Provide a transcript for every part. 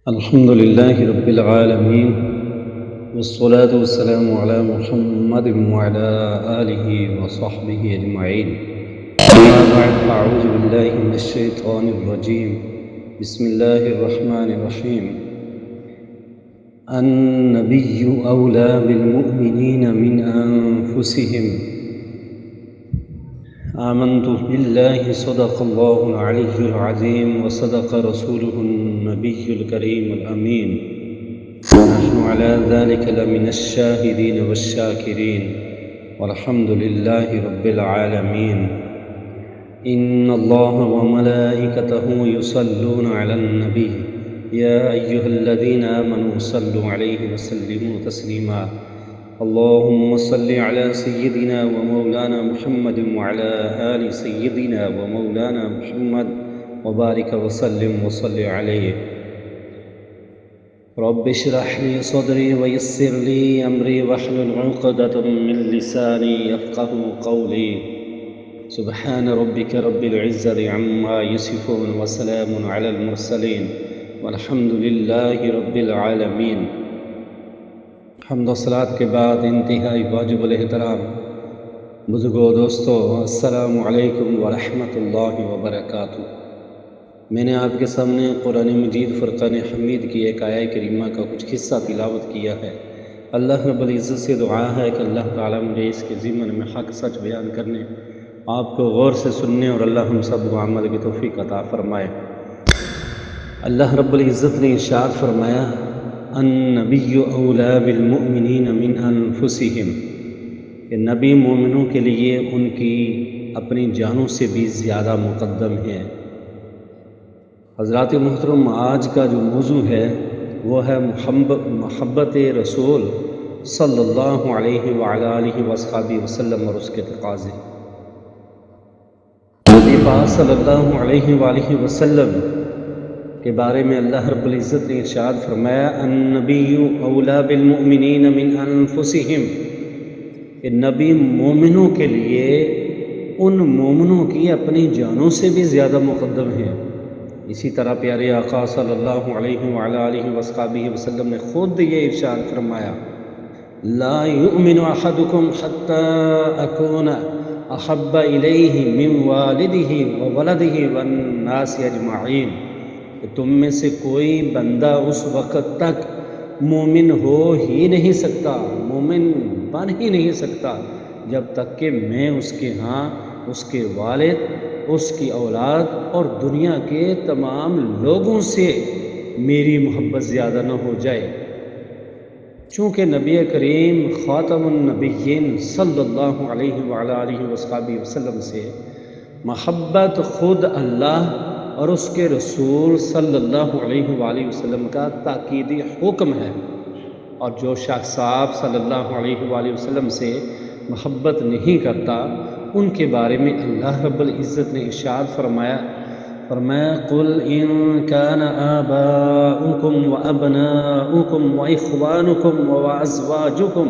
الحمد لله رب العالمين والصلاة والسلام على محمد وعلى آله وصحبه أجمعين. أما بعد فأعوذ بالله من الشيطان الرجيم. بسم الله الرحمن الرحيم. النبي أولى بالمؤمنين من أنفسهم. آمنت بالله صدق الله العلي العظيم وصدق رسوله النبي الكريم الأمين. ونحن على ذلك لمن الشاهدين والشاكرين والحمد لله رب العالمين. إن الله وملائكته يصلون على النبي يا أيها الذين آمنوا صلوا عليه وسلموا تسليما. اللهم صل على سيدنا ومولانا محمد وعلى آل سيدنا ومولانا محمد وبارك وسلم وصل عليه. رب اشرح لي صدري ويسر لي أمري واحلل عقدة من لساني يفقهوا قولي. سبحان ربك رب العزة عما يصفون وسلام على المرسلين والحمد لله رب العالمين. حمد و صلات کے بعد انتہائی واجب الاحترام بزرگوں دوستو، السلام علیکم ورحمۃ اللہ وبرکاتہ. میں نے آپ کے سامنے قرآن مجید فرقان حمید کی ایک آیہ کریمہ کا کچھ حصہ تلاوت کیا ہے. اللہ رب العزت سے دعا ہے کہ اللہ تعالیٰ مجھے اس کے ضمن میں حق سچ بیان کرنے، آپ کو غور سے سننے اور اللہ ہم سب کو عمل کی توفیق عطا فرمائے. اللہ رب العزت نے ارشاد فرمایا، النبی اولی بالمؤمنین من انفسہم، کہ نبی مومنوں کے لیے ان کی اپنی جانوں سے بھی زیادہ مقدم ہے. حضرات محترم، آج کا جو موضوع ہے وہ ہے محبت رسول صلی اللہ علیہ وعلیٰ آلہ وصحبہ وسلم اور اس کے تقاضے. نبی پاک صلی اللہ علیہ وآلہ وسلم کے بارے میں اللہ رب العزت نے ارشاد فرمایا، النبی اولی بالمؤمنین من انفسہم، کہ نبی مومنوں کے لیے ان مومنوں کی اپنی جانوں سے بھی زیادہ مقدم ہے. اسی طرح پیارے آقا صلی اللہ علیہ وعلیٰ آلہ وصحبہ وسلم نے خود یہ ارشاد فرمایا، لا یؤمن احدکم حتی اکون احب الیہ من والدہ وولدہ والناس اجمعین، کہ تم میں سے کوئی بندہ اس وقت تک مومن ہو ہی نہیں سکتا، مومن بن ہی نہیں سکتا، جب تک کہ میں اس کے ہاں اس کے والد، اس کی اولاد اور دنیا کے تمام لوگوں سے میری محبت زیادہ نہ ہو جائے. چونکہ نبی کریم خاتم النبیین صلی اللہ علیہ وعلیٰ آلہ وصحبہ وسلم سے محبت خود اللہ اور اس کے رسول صلی اللہ علیہ وآلہ وسلم کا تاکیدی حکم ہے. اور جو شخص صاحب صلی اللہ علیہ وآلہ وسلم سے محبت نہیں کرتا، ان کے بارے میں اللہ رب العزت نے ارشاد فرمایا، قل ان كان آباؤكم وأبناؤكم وإخوانكم وأزواجكم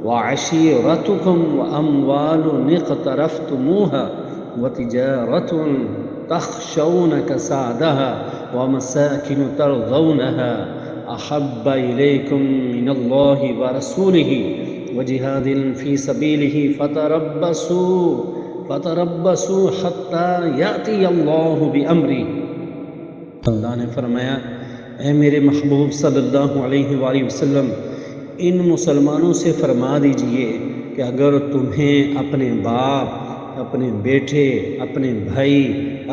وعشيرتكم وأموال اقترفتموها وتجارة تخشون كسادها ومساكن ترضونها أحب إليكم من الله ورسوله وجهاد في سبيله فتربصوا حتى يأتي الله بأمره. اللہ نے فرمایا، اے میرے محبوب صلی اللہ علیہ وآلہ وسلم، ان مسلمانوں سے فرما دیجئے کہ اگر تمہیں اپنے باپ، اپنے بیٹے، اپنے بھائی،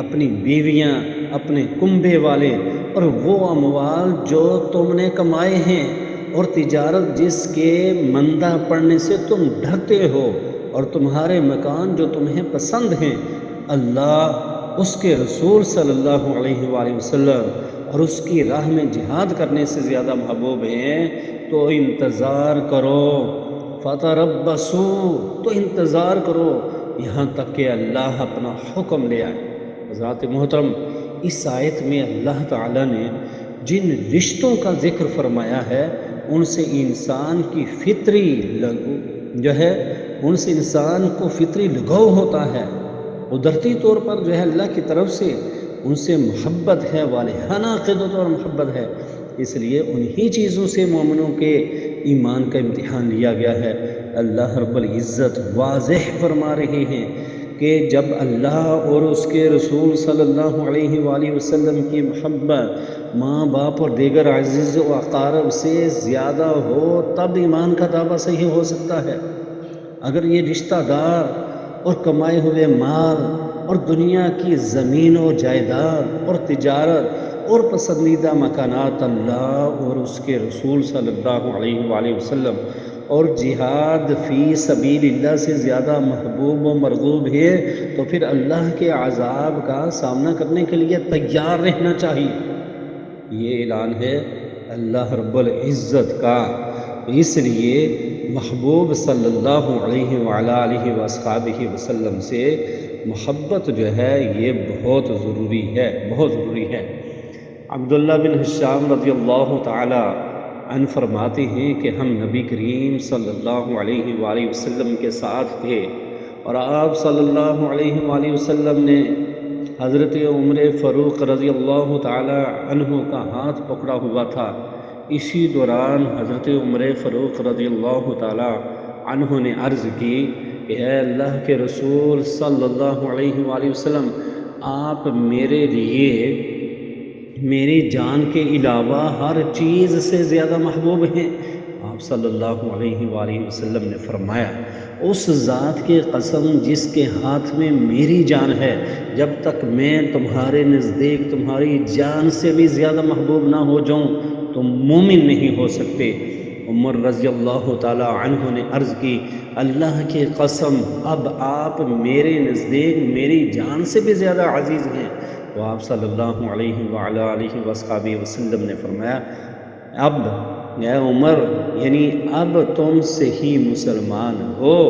اپنی بیویاں، اپنے کنبے والے اور وہ اموال جو تم نے کمائے ہیں اور تجارت جس کے مندہ پڑنے سے تم ڈرتے ہو اور تمہارے مکان جو تمہیں پسند ہیں، اللہ، اس کے رسول صلی اللہ علیہ وآلہ وسلم اور اس کی راہ میں جہاد کرنے سے زیادہ محبوب ہیں، تو انتظار کرو. فتربصوا، تو انتظار کرو یہاں تک کہ اللہ اپنا حکم لے آئے. حضرات محترم، اس آیت میں اللہ تعالیٰ نے جن رشتوں کا ذکر فرمایا ہے ان سے انسان کی فطری انسان کو فطری لگاؤ ہوتا ہے. قدرتی طور پر جو ہے اللہ کی طرف سے ان سے محبت ہے، والہانہ عقیدت اور محبت ہے. اس لیے انہی چیزوں سے مومنوں کے ایمان کا امتحان لیا گیا ہے۔ اللہ رب العزت واضح فرما رہے ہیں کہ جب اللہ اور اس کے رسول صلی اللہ علیہ وآلہ وسلم کی محبت ماں باپ اور دیگر عزیز و اقارب سے زیادہ ہو تب ایمان کا دعویٰ صحیح ہو سکتا ہے۔ اگر یہ رشتہ دار اور کمائے ہوئے مال اور دنیا کی زمین و جائیداد اور تجارت اور پسندیدہ مکانات اللہ اور اس کے رسول صلی اللہ علیہ وآلہ وسلم اور جہاد فی سبیل اللہ سے زیادہ محبوب و مرغوب ہے تو پھر اللہ کے عذاب کا سامنا کرنے کے لیے تیار رہنا چاہیے۔ یہ اعلان ہے اللہ رب العزت کا۔ اس لیے محبوب صلی اللہ علیہ وآلہ وصحبہ وسلم سے محبت جو ہے یہ بہت ضروری ہے، بہت ضروری ہے۔ عبداللہ بن حشام رضی اللہ تعالی عنہ فرماتے ہیں کہ ہم نبی کریم صلی اللہ علیہ وآلہ وسلم کے ساتھ تھے اور آپ صلی اللہ علیہ وآلہ وسلم نے حضرت عمر فاروق رضی اللہ تعالی عنہ کا ہاتھ پکڑا ہوا تھا۔ اسی دوران حضرت عمر فاروق رضی اللہ تعالی عنہ نے عرض کی کہ اے اللہ کے رسول صلی اللہ علیہ وآلہ وسلم، آپ میرے لیے میری جان کے علاوہ ہر چیز سے زیادہ محبوب ہیں۔ آپ صلی اللہ علیہ وآلہ وسلم نے فرمایا، اس ذات کی قسم جس کے ہاتھ میں میری جان ہے، جب تک میں تمہارے نزدیک تمہاری جان سے بھی زیادہ محبوب نہ ہو جاؤں تم مومن نہیں ہو سکتے۔ عمر رضی اللہ تعالی عنہ نے عرض کی، اللہ کی قسم اب آپ میرے نزدیک میری جان سے بھی زیادہ عزیز ہیں۔ تو آپ صلی اللہ علیہ وآلہ وسلم نے فرمایا، اب اے عمر، یعنی اب تم صحیح مسلمان ہو۔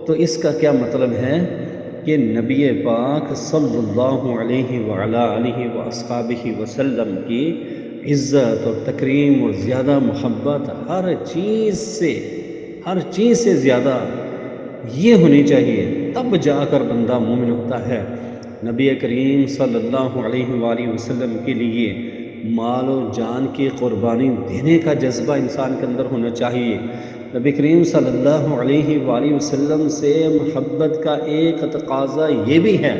تو اس کا کیا مطلب ہے کہ نبی پاک صلی اللہ علیہ وآلہ وسلم کی عزت اور تکریم اور زیادہ محبت ہر چیز سے زیادہ یہ ہونی چاہیے، تب جا کر بندہ مومن ہوتا ہے۔ نبی کریم صلی اللہ علیہ وآلہ وسلم کے لیے مال و جان کی قربانی دینے کا جذبہ انسان کے اندر ہونا چاہیے۔ نبی کریم صلی اللہ علیہ وآلہ وسلم سے محبت کا ایک تقاضا یہ بھی ہے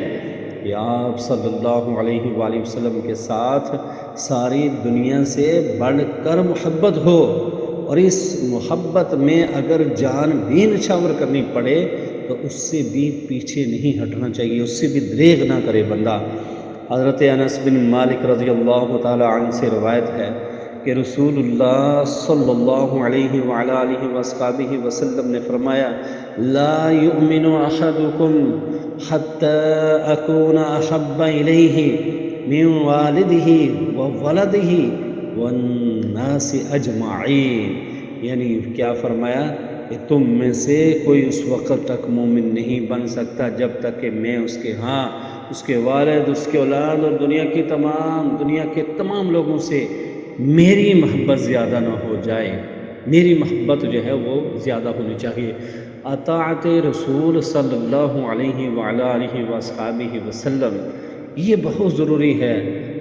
کہ آپ صلی اللہ علیہ وآلہ وسلم کے ساتھ ساری دنیا سے بڑھ کر محبت ہو، اور اس محبت میں اگر جان بھی نچھاور کرنی پڑے تو اس سے بھی پیچھے نہیں ہٹنا چاہیے، اس سے بھی دریغ نہ کرے بندہ۔ حضرت انس بن مالک رضی اللہ تعالی عنہ سے روایت ہے کہ رسول اللہ صلی اللہ علیہ وآلہ وسلم نے فرمایا، لا یؤمن احدکم حتی اکون احب الیہ من والدہ وولدہ والناس اجمعین۔ یعنی کیا فرمایا کہ تم میں سے کوئی اس وقت تک مومن نہیں بن سکتا جب تک کہ میں اس کے ہاں، اس کے والد، اس کے اولاد اور دنیا کے تمام لوگوں سے میری محبت زیادہ نہ ہو جائے۔ میری محبت جو ہے وہ زیادہ ہونی چاہیے۔ اطاعت رسول صلی اللہ علیہ وآلہ وسلم یہ بہت ضروری ہے۔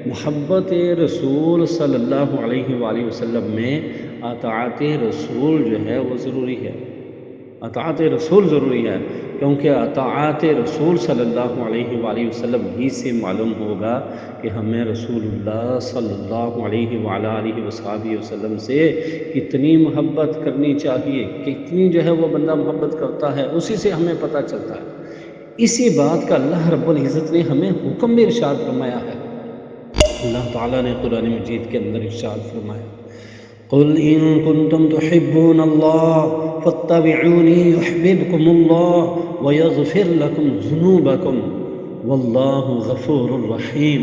محبت رسول صلی اللہ علیہ وآلہ وسلم میں اطاعت رسول جو ہے وہ ضروری ہے۔ اطاعت رسول ضروری ہے، کیونکہ اطاعت رسول صلی اللہ علیہ وآلہ وسلم ہی سے معلوم ہوگا کہ ہمیں رسول اللہ صلی اللہ علیہ وآلہ وسلم سے کتنی محبت کرنی چاہیے، کتنی جو ہے وہ بندہ محبت کرتا ہے، اسی سے ہمیں پتہ چلتا ہے۔ اسی بات کا اللہ رب العزت نے ہمیں حکم میں ارشاد فرمایا ہے۔ اللہ تعالیٰ نے قرآن مجید کے اندر ارشاد فرمایا، قل ان کنتم تحبون اللہ فاتبعونی یحببکم اللہ ویغفر لکم ذنوبکم واللہ غفور الرحیم۔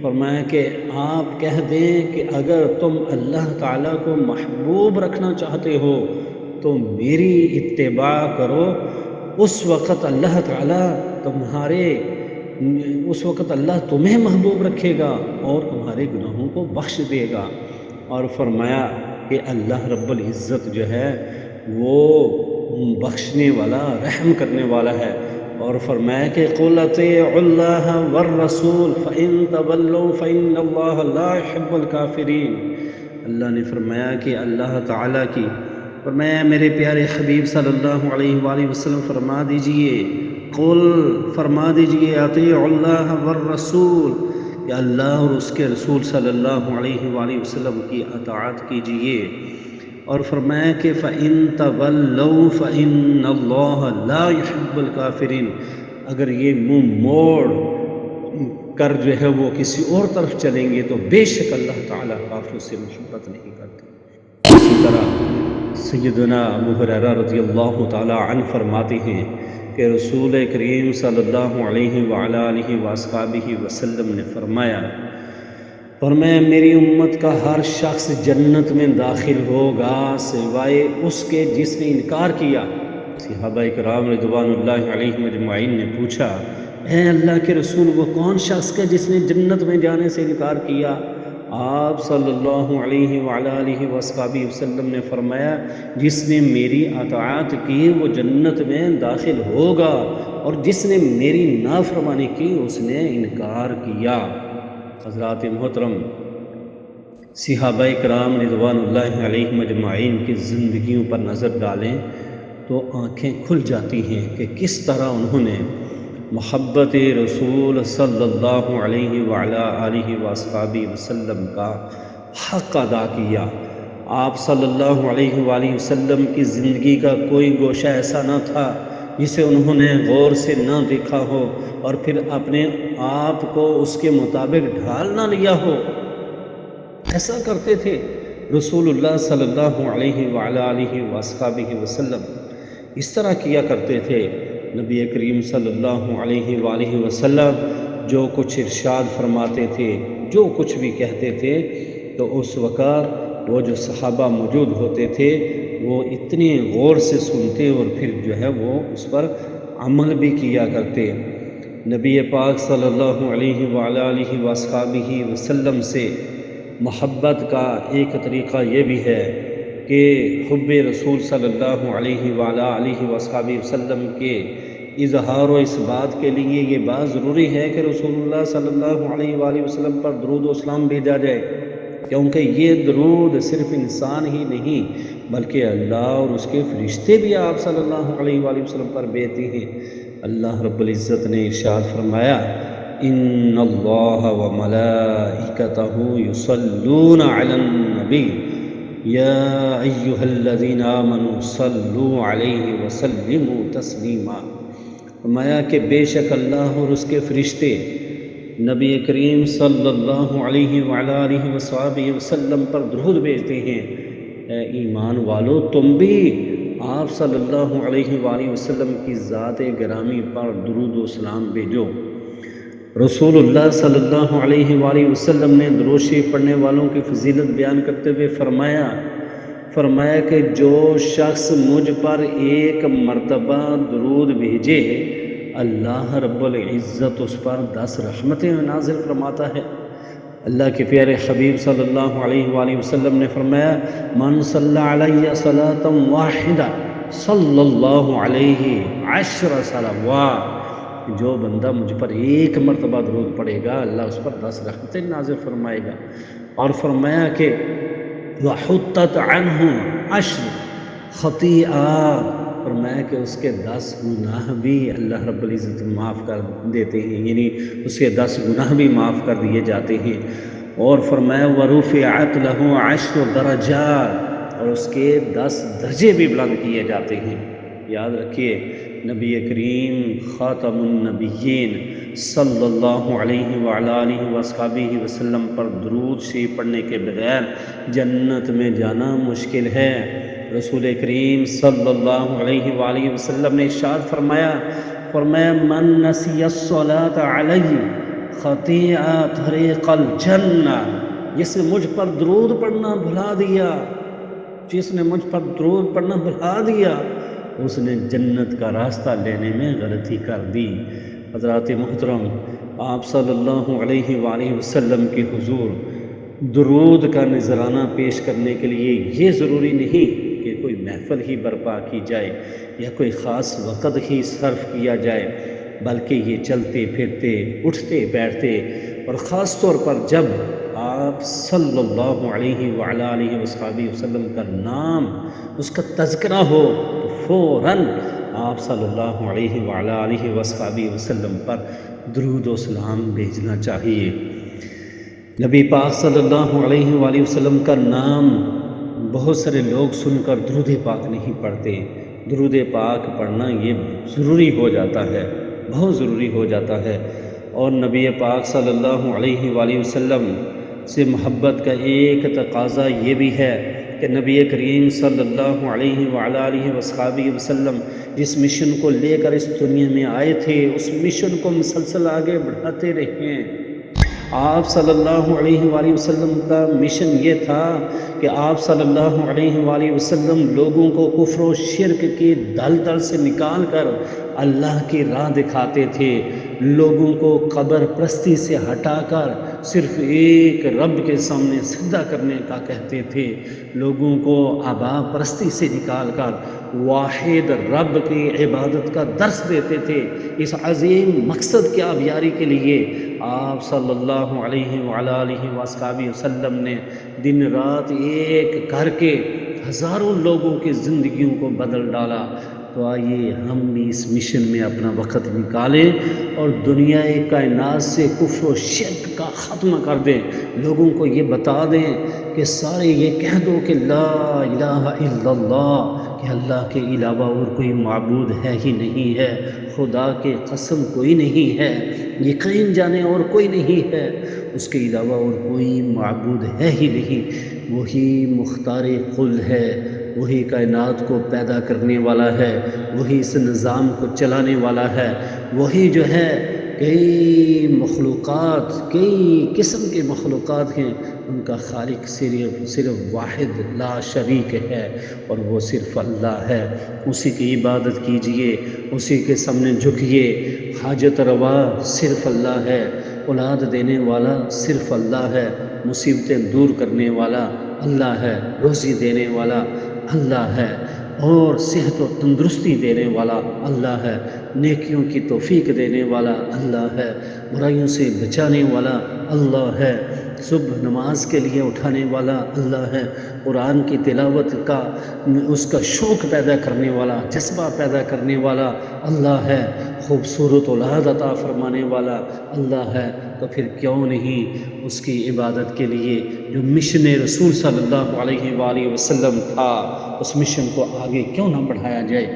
فرمایا کہ آپ کہہ دیں کہ اگر تم اللہ تعالیٰ کو محبوب رکھنا چاہتے ہو تو میری اتباع کرو، اس وقت اللہ تعالیٰ تمہیں محبوب رکھے گا اور تمہارے گناہوں کو بخش دے گا۔ اور فرمایا کہ اللہ رب العزت جو ہے وہ بخشنے والا، رحم کرنے والا ہے۔ اور فرمایا کہ قُلْ اطیعوا اللَّهَ وَالرَّسُولَ فَإِن تَوَلَّوْا فَإِنَّ اللَّهَ لَا يُحِبُّ الْكَافِرِينَ۔ اللہ نے فرمایا کہ اللہ تعالیٰ کی، فرمایا میرے پیارے حبیب صلی اللہ علیہ وآلہ وسلم فرما دیجئے، قل فرما دیجئے، اطیعوا اللہ والرسول، کہ اللہ اور اس کے رسول صلی اللہ علیہ وآلہ وسلم کی اطاعت کیجئے، اور فرمایا کہ فَإِن تَوَلَّوْا فَإِنَّ اللَّهَ لَا يُحِبُّ الْكَافِرِينَ، اگر یہ منہ موڑ کر جو ہے وہ کسی اور طرف چلیں گے تو بے شک اللہ تعالیٰ کافروں سے محبت نہیں کرتے۔ اسی طرح سیدنا ابو ہریرہ رضی اللہ تعالیٰ عنہ فرماتے ہیں کہ رسول کریم صلی اللہ علیہ وآلہ وآلہ وسلم نے فرمایا میری امت کا ہر شخص جنت میں داخل ہوگا سوائے اس کے جس نے انکار کیا۔ صحابہ کرام رضوان اللہ علیہم اجمعین نے پوچھا، اے اللہ کے رسول وہ کون شخص ہے جس نے جنت میں جانے سے انکار کیا؟ آپ صلی اللہ علیہ وآلہ وسلم نے فرمایا، جس نے میری اطاعت کی وہ جنت میں داخل ہوگا، اور جس نے میری نافرمانی کی اس نے انکار کیا۔ حضرات محترم، صحابہ کرام رضوان اللہ علیہم اجمعین کی زندگیوں پر نظر ڈالیں تو آنکھیں کھل جاتی ہیں کہ کس طرح انہوں نے محبت رسول صلی اللہ علیہ وآلہ وسلم کا حق ادا کیا۔ آپ صلی اللہ علیہ وآلہ وسلم کی زندگی کا کوئی گوشہ ایسا نہ تھا جسے انہوں نے غور سے نہ دیکھا ہو اور پھر اپنے آپ کو اس کے مطابق ڈھال نہ لیا ہو۔ ایسا کرتے تھے رسول اللہ صلی اللہ علیہ وآلہ وسلم، اس طرح کیا کرتے تھے۔ نبی کریم صلی اللہ علیہ وآلہ وسلم جو کچھ ارشاد فرماتے تھے، جو کچھ بھی کہتے تھے، تو اس وقت وہ جو صحابہ موجود ہوتے تھے وہ اتنے غور سے سنتے اور پھر جو ہے وہ اس پر عمل بھی کیا کرتے۔ نبی پاک صلی اللہ علیہ وآلہ وسلم سے محبت کا ایک طریقہ یہ بھی ہے کہ حب رسول صلی اللہ علیہ وآلہ وسلم کے اظہار و اس بات کے لیے یہ بات ضروری ہے کہ رسول اللہ صلی اللہ علیہ وآلہ وسلم پر درود و سلام بھیجا جائے، کیونکہ یہ درود صرف انسان ہی نہیں بلکہ اللہ اور اس کے فرشتے بھی آپ صلی اللہ علیہ وآلہ وسلم پر بھیجتے ہیں۔ اللہ رب العزت نے ارشاد فرمایا، ان اللہ وملائکتہ یصلون علی النبی یا ایہا الذین آمنوا صلوا علیہ وسلموا تسلیما۔ فرمایا کہ بے شک اللہ اور اس کے فرشتے نبی کریم صلی اللہ علیہ وآلہ وسلم پر درود بھیجتے ہیں۔ اے ایمان والو، تم بھی آپ صلی اللہ علیہ وآلہ وسلم کی ذات گرامی پر درود و سلام بھیجو۔ رسول اللہ صلی اللہ علیہ وآلہ وسلم نے درود شریف پڑھنے والوں کی فضیلت بیان کرتے ہوئے فرمایا کہ جو شخص مجھ پر ایک مرتبہ درود بھیجے اللہ رب العزت اس پر 10 رحمتیں نازل فرماتا ہے۔ اللہ کے پیارے حبیب صلی اللہ علیہ وآلہ وسلم نے فرمایا، من صلی علیہ صلاۃ واحدہ صلی اللہ علیہ 10 صلوات، جو بندہ مجھ پر ایک مرتبہ درود پڑھے گا اللہ اس پر 10 رحمتیں نازل فرمائے گا۔ اور فرمایا کہ وَحُطَّتْ عَنْهُ 10 خطیئات، فرمایا کہ اس کے 10 گناہ بھی اللہ رب العزت معاف کر دیتے ہیں، یعنی اس کے 10 گناہ بھی معاف کر دیے جاتے ہیں۔ اور فرمایا وَرُفِعَتْ لَهُ 10 درجات، اور اس کے 10 درجے بھی بلند کیے جاتے ہیں۔ یاد رکھیے، نبی کریم خاتم النبیین صلی اللہ علیہ وآلہ وسلم پر درود شریف پڑھنے کے بغیر جنت میں جانا مشکل ہے۔ رسول کریم صلی اللہ علیہ وآلہ وسلم نے ارشاد فرمایا من نسی الصلاۃ علی خطیئ طریق الجنہ، جس نے مجھ پر درود پڑھنا بھلا دیا اس نے جنت کا راستہ لینے میں غلطی کر دی۔ حضرات محترم، آپ صلی اللہ علیہ وآلہ وسلم کے حضور درود کا نذرانہ پیش کرنے کے لیے یہ ضروری نہیں کہ کوئی محفل ہی برپا کی جائے یا کوئی خاص وقت ہی صرف کیا جائے، بلکہ یہ چلتے پھرتے، اٹھتے بیٹھتے، اور خاص طور پر جب آپ صلی اللہ علیہ وآلہ وسلم کا نام، اس کا تذکرہ ہو تو فوراً آپ صلی اللہ علیہ وآلہ وسلم پر درود و سلام بھیجنا چاہیے۔ نبی پاک صلی اللہ علیہ وآلہ وسلم کا نام بہت سارے لوگ سن کر درود پاک نہیں پڑھتے۔ درود پاک پڑھنا یہ ضروری ہو جاتا ہے، بہت ضروری ہو جاتا ہے۔ اور نبی پاک صلی اللہ علیہ وآلہ وسلم سے محبت کا ایک تقاضا یہ بھی ہے کہ نبی کریم صلی اللہ علیہ وآلہ وسلم جس مشن کو لے کر اس دنیا میں آئے تھے، اس مشن کو مسلسل آگے بڑھاتے رہیں۔ آپ صلی اللہ علیہ وآلہ وسلم کا مشن یہ تھا کہ آپ صلی اللہ علیہ وآلہ وسلم لوگوں کو کفر و شرک کی دلدل سے نکال کر اللہ کی راہ دکھاتے تھے، لوگوں کو قبر پرستی سے ہٹا کر صرف ایک رب کے سامنے سجدہ کرنے کا کہتے تھے، لوگوں کو آبا پرستی سے نکال کر واحد رب کی عبادت کا درس دیتے تھے۔ اس عظیم مقصد کی آبیاری کے لیے آپ صلی اللہ علیہ وآلہ وسلم نے دن رات ایک کر کے ہزاروں لوگوں کی زندگیوں کو بدل ڈالا۔ تو آئیے ہم بھی اس مشن میں اپنا وقت نکالیں اور دنیا کائنات سے کفر و شرک کا خاتمہ کر دیں، لوگوں کو یہ بتا دیں کہ سارے یہ کہہ دو کہ لا الہ الا اللہ، کہ اللہ کے علاوہ اور کوئی معبود ہے ہی نہیں ہے، خدا کے قسم کوئی نہیں ہے، یقین جانے اور کوئی نہیں ہے، اس کے علاوہ اور کوئی معبود ہے ہی نہیں، وہی مختار کل ہے، وہی کائنات کو پیدا کرنے والا ہے، وہی اس نظام کو چلانے والا ہے، وہی جو ہے کئی مخلوقات، کئی قسم کے مخلوقات ہیں، ان کا خالق صرف واحد لا شریک ہے، اور وہ صرف اللہ ہے۔ اسی کی عبادت کیجئے، اسی کے سامنے جھکیے۔ حاجت روا صرف اللہ ہے، اولاد دینے والا صرف اللہ ہے، مصیبتیں دور کرنے والا اللہ ہے، روزی دینے والا اللہ ہے، اور صحت و تندرستی دینے والا اللہ ہے، نیکیوں کی توفیق دینے والا اللہ ہے، برائیوں سے بچانے والا اللہ ہے، صبح نماز کے لیے اٹھانے والا اللہ ہے، قرآن کی تلاوت کا اس کا شوق پیدا کرنے والا، جذبہ پیدا کرنے والا اللہ ہے، خوبصورت اولاد عطا فرمانے والا اللہ ہے۔ تو پھر کیوں نہیں اس کی عبادت کے لیے جو مشن رسول صلی اللہ علیہ وآلہ وسلم تھا، اس مشن کو آگے کیوں نہ بڑھایا جائے۔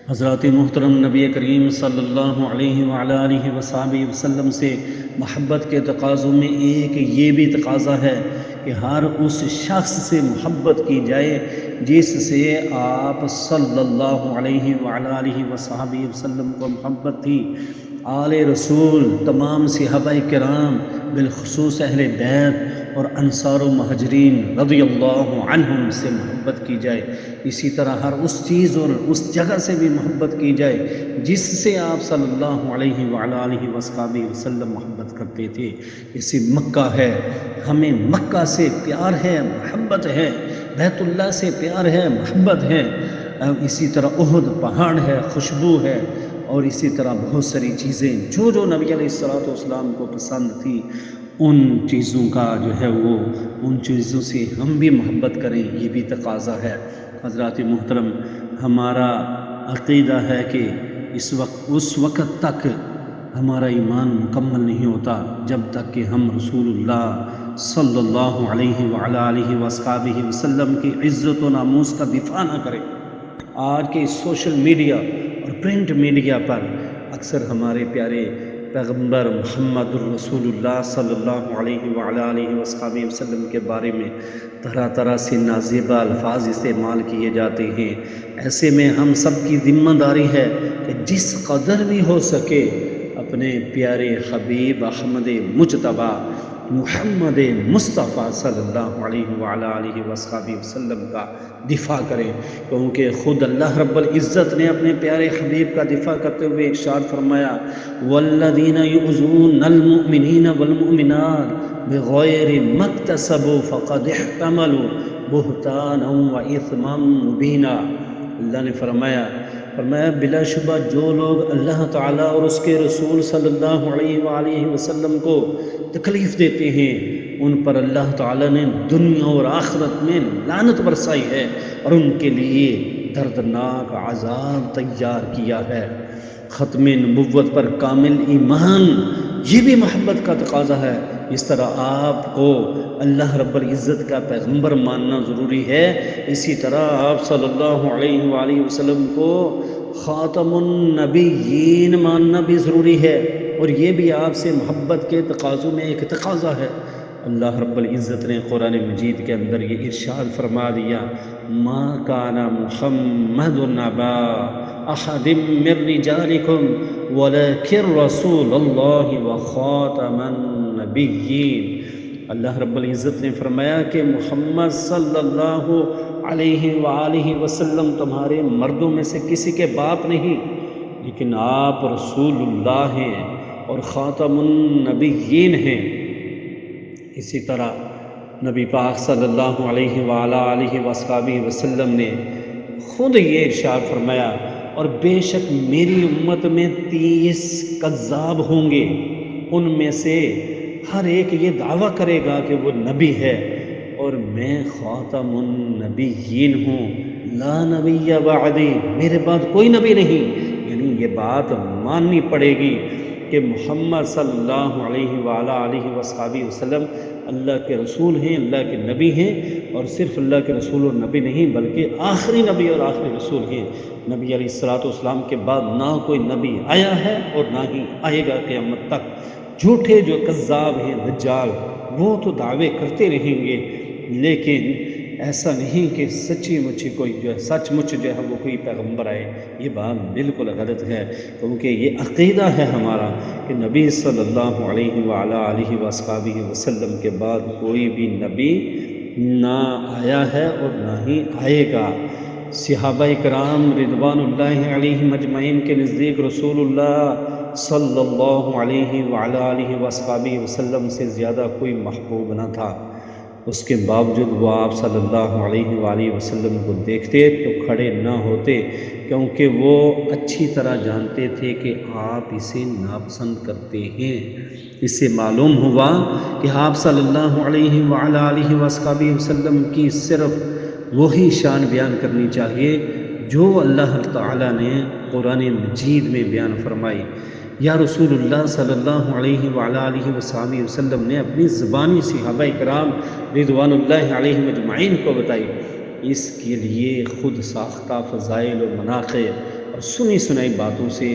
حضرات محترم، نبی کریم صلی اللہ علیہ وآلہ وسلم سے محبت کے تقاضوں میں ایک یہ بھی تقاضا ہے کہ ہر اس شخص سے محبت کی جائے جس سے آپ صلی اللہ علیہ وآلہ وسلم کو محبت تھی۔ آل رسول، تمام صحابہ کرام، بالخصوص اہل بیت اور انصار و مہاجرین رضی اللہ عنہم سے محبت کی جائے۔ اسی طرح ہر اس چیز اور اس جگہ سے بھی محبت کی جائے جس سے آپ صلی اللہ علیہ وآلہ وسلم محبت کرتے تھے۔ اسی مکہ ہے، ہمیں مکہ سے پیار ہے، محبت ہے، بیت اللہ سے پیار ہے، محبت ہے، اسی طرح احد پہاڑ ہے، خوشبو ہے، اور اسی طرح بہت ساری چیزیں جو نبی علیہ السلام کو پسند تھی، ان چیزوں کا جو ہے وہ ان چیزوں سے ہم بھی محبت کریں، یہ بھی تقاضا ہے۔ حضرات محترم، ہمارا عقیدہ ہے کہ اس وقت تک ہمارا ایمان مکمل نہیں ہوتا جب تک کہ ہم رسول اللہ صلی اللہ علیہ وآلہ وسلم کی عزت و ناموس کا دفاع نہ کریں۔ آج کے سوشل میڈیا اور پرنٹ میڈیا پر اکثر ہمارے پیارے پیغمبر محمد الرسول اللہ صلی اللہ علیہ وآلہ وسلم کے بارے میں طرح طرح سے نازیبہ الفاظ استعمال کیے جاتے ہیں۔ ایسے میں ہم سب کی ذمہ داری ہے کہ جس قدر بھی ہو سکے اپنے پیارے حبیب احمد مجتبی محمد مصطفیٰ صلی اللہ علیہ وآلہ وسلم کا دفاع کریں، کیونکہ خود اللہ رب العزت نے اپنے پیارے حبیب کا دفاع کرتے ہوئے ارشاد فرمایا والذین یؤذون المؤمنین والمؤمنات بغیر ما اکتسبوا فقد احتملوا بہتانا واثما مبینا۔ اللہ نے فرمایا بلا شبہ جو لوگ اللہ تعالیٰ اور اس کے رسول صلی اللہ علیہ وآلہ وسلم کو تکلیف دیتے ہیں ان پر اللہ تعالیٰ نے دنیا اور آخرت میں لعنت برسائی ہے اور ان کے لیے دردناک عذاب تیار کیا ہے۔ ختم نبوت پر کامل ایمان یہ بھی محبت کا تقاضا ہے۔ اس طرح آپ کو اللہ رب العزت کا پیغمبر ماننا ضروری ہے، اسی طرح آپ صلی اللہ علیہ وآلہ وسلم کو خاتم النبیین ماننا بھی ضروری ہے، اور یہ بھی آپ سے محبت کے تقاضوں میں ایک تقاضا ہے۔ اللہ رب العزت نے قرآن مجید کے اندر یہ ارشاد فرما دیا، ما کان محمد ابا احد من رجالکم ولکن رسول اللہ وخاتم النبیین۔ اللہ رب العزت نے فرمایا کہ محمد صلی اللہ علیہ وآلہ وسلم تمہارے مردوں میں سے کسی کے باپ نہیں، لیکن آپ رسول اللہ ہیں اور خاتم النبیین ہیں۔ اسی طرح نبی پاک صلی اللہ علیہ وآلہ وصحبہ وسلم نے خود یہ ارشاد فرمایا، اور بے شک میری امت میں 30 کذاب ہوں گے، ان میں سے ہر ایک یہ دعویٰ کرے گا کہ وہ نبی ہے اور میں خاتم النبیین ہوں، لا نبی بعدی، میرے بعد کوئی نبی نہیں۔ یعنی یہ بات ماننی پڑے گی کہ محمد صلی اللہ علیہ وآلہ وصحبہ وسلم اللہ کے رسول ہیں، اللہ کے نبی ہیں، اور صرف اللہ کے رسول اور نبی نہیں بلکہ آخری نبی اور آخری رسول ہیں۔ نبی علیہ السلام کے بعد نہ کوئی نبی آیا ہے اور نہ ہی آئے گا قیامت تک۔ جھوٹے جو کذاب ہیں دجال، وہ تو دعوے کرتے رہیں گے، لیکن ایسا نہیں کہ سچی مچی کوئی جو ہے سچ مچ جو ہے وہ کوئی پیغمبر آئے۔ یہ بات بالکل غلط ہے، کیونکہ یہ عقیدہ ہے ہمارا کہ نبی صلی اللہ علیہ وآلہ وصحبہ وسلم کے بعد کوئی بھی نبی نہ آیا ہے اور نہ ہی آئے گا۔ صحابہ کرام رضوان اللہ علیہم اجمعین کے نزدیک رسول اللہ صلی اللہ علیہ وآلہ وصحبہ وسلم سے زیادہ کوئی محبوب نہ تھا، اس کے باوجود وہ آپ صلی اللہ علیہ وآلہ وسلم کو دیکھتے تو کھڑے نہ ہوتے، کیونکہ وہ اچھی طرح جانتے تھے کہ آپ اسے ناپسند کرتے ہیں۔ اس سے معلوم ہوا کہ آپ صلی اللہ علیہ وآلہ وسلم کی صرف وہی شان بیان کرنی چاہیے جو اللہ تعالیٰ نے قرآن مجید میں بیان فرمائی، یا رسول اللہ صلی اللہ علیہ وآلہ وسلم نے اپنی زبانی صحابہ کرام رضوان اللہ علیہم اجمعین کو بتائی۔ اس کے لیے خود ساختہ فضائل و مناقب اور سنی سنائی باتوں سے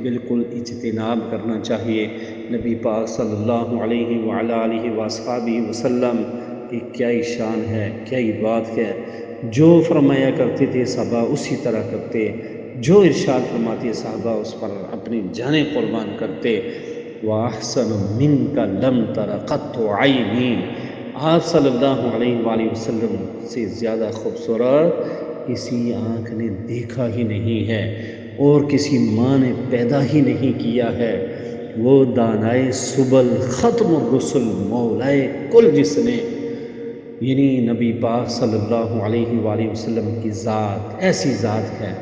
بالکل اجتناب کرنا چاہیے۔ نبی پاک صلی اللہ علیہ وآلہ وسلم کی کیا ہی شان ہے، کیا ہی بات ہے۔ جو فرمایا کرتے تھے صحابہ اسی طرح کرتے، جو ارشاد فرماتے صحابہ اس پر اپنی جانیں قربان کرتے۔ وَأَحْسَنُ مِنْكَ لَمْ تَرَ قَطُّ عَيْنِي، آپ صلی اللہ علیہ وآلہ وسلم سے زیادہ خوبصورت کسی آنکھ نے دیکھا ہی نہیں ہے اور کسی ماں نے پیدا ہی نہیں کیا ہے۔ وہ دانائے سبل ختم الرسل مولائے کل، جس نے یعنی نبی پاک صلی اللہ علیہ وآلہ وسلم کی ذات ایسی ذات ہے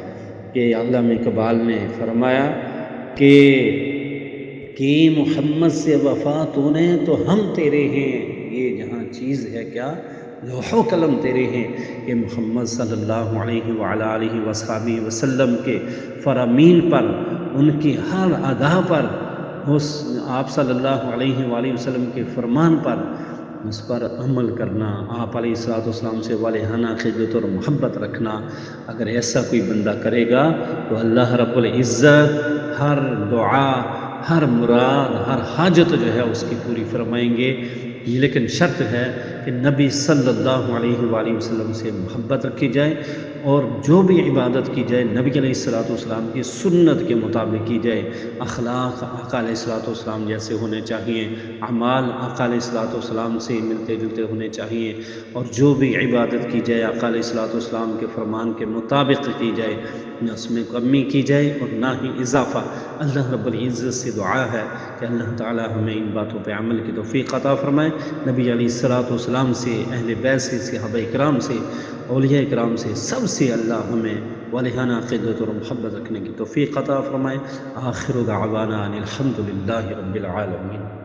کہ علامہ اقبال نے فرمایا کہ محمد سے وفا تو نے تو ہم تیرے ہیں، یہ جہاں چیز ہے کیا لوح و قلم تیرے ہیں، کہ محمد صلی اللہ علیہ وآلہ وصحبہ وسلم کے فرامین پر، ان کی ہر ادا پر، آپ صلی اللہ علیہ وآلہ وسلم کے فرمان پر، اس پر عمل کرنا، آپ علیہ السلام سے والہانہ خدمت اور محبت رکھنا۔ اگر ایسا کوئی بندہ کرے گا تو اللہ رب العزت ہر دعا، ہر مراد، ہر حاجت جو ہے اس کی پوری فرمائیں گے، لیکن شرط ہے کہ نبی صلی اللہ علیہ وآلہ وسلم سے محبت رکھی جائے، اور جو بھی عبادت کی جائے نبی علیہ السلام کی سنت کے مطابق کی جائے۔ اخلاق آقا علیہ السلام جیسے ہونے چاہیے، اعمال آقا علیہ السلام سے ملتے جلتے ہونے چاہیے، اور جو بھی عبادت کی جائے آقا علیہ السلام کے فرمان کے مطابق کی جائے، نہ اس میں کمی کی جائے اور نہ ہی اضافہ۔ اللہ رب العزت سے دعا ہے کہ اللہ تعالی ہمیں ان باتوں پہ عمل کی توفیق عطا فرمائے۔ نبی علیہ السلام سے، اہل بیت سے، صحابہ کرام سے، اولیاء کرام سے، سب سے اللہ ہمیں والہانہ خدمت اور محبت رکھنے کی توفیق عطا فرمائے۔ آخر دعوانا ان الحمد للہ رب العالمین۔